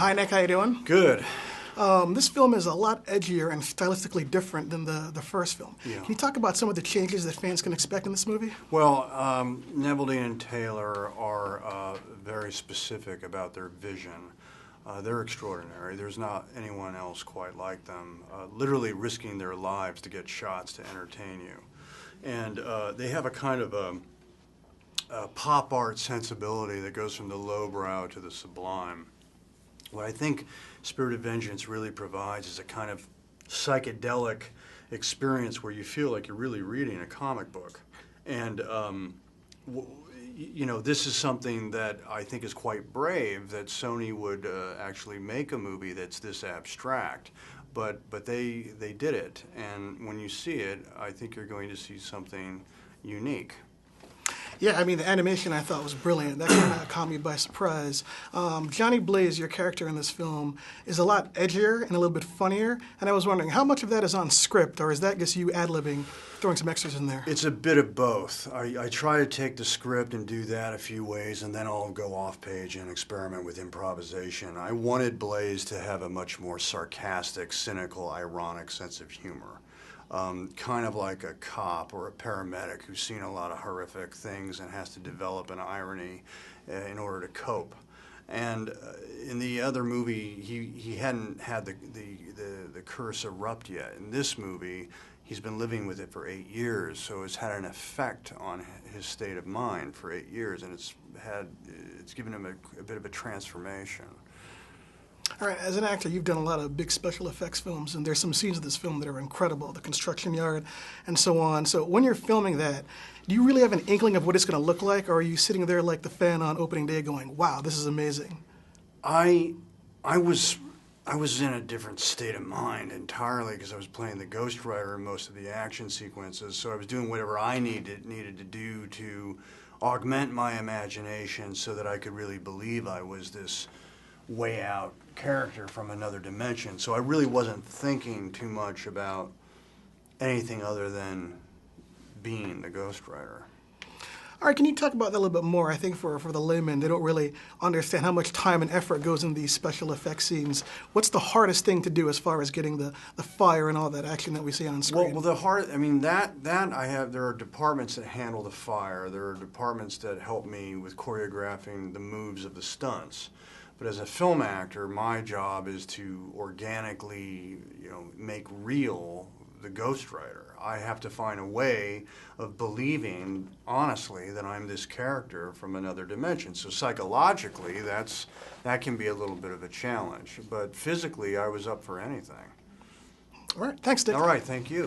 Hi, Nick. How you doing? Good. This film is a lot edgier and stylistically different than the first film. Yeah. Can you talk about some of the changes that fans can expect in this movie? Well, Neveldine and Taylor are very specific about their vision. They're extraordinary. There's not anyone else quite like them, literally risking their lives to get shots to entertain you. And they have a kind of a pop art sensibility that goes from the lowbrow to the sublime. What I think Spirit of Vengeance really provides is a kind of psychedelic experience where you feel like you're really reading a comic book. And, you know, this is something that I think is quite brave, that Sony would actually make a movie that's this abstract. But they did it. And when you see it, I think you're going to see something unique. Yeah, I mean, the animation I thought was brilliant. That kind of caught me by surprise. Johnny Blaze, your character in this film, is a lot edgier and a little bit funnier. And I was wondering, how much of that is on script, or is that just you ad-libbing, throwing some extras in there? It's a bit of both. I try to take the script and do that a few ways, and then I'll go off page and experiment with improvisation. I wanted Blaze to have a much more sarcastic, cynical, ironic sense of humor. Kind of like a cop or a paramedic who's seen a lot of horrific things and has to develop an irony in order to cope. And in the other movie, he hadn't had the curse erupt yet. In this movie, he's been living with it for 8 years, so it's had an effect on his state of mind for 8 years, and it's given him a bit of a transformation. All right, as an actor, you've done a lot of big special effects films, and there's some scenes of this film that are incredible, the construction yard and so on. So when you're filming that, do you really have an inkling of what it's going to look like, or are you sitting there like the fan on opening day going, wow, this is amazing? I was in a different state of mind entirely because I was playing the ghostwriter in most of the action sequences, so I was doing whatever I needed to do to augment my imagination so that I could really believe I was this way out character from another dimension. So I really wasn't thinking too much about anything other than being the ghostwriter. All right, can you talk about that a little bit more? I think for the layman, they don't really understand how much time and effort goes into these special effects scenes. What's the hardest thing to do as far as getting the fire and all that action that we see on screen? Well, there are departments that handle the fire. There are departments that help me with choreographing the moves of the stunts. But as a film actor, my job is to organically, make real the ghostwriter. I have to find a way of believing, honestly, that I'm this character from another dimension. So psychologically, that can be a little bit of a challenge. But physically, I was up for anything. All right, thanks, Dick. All right, thank you.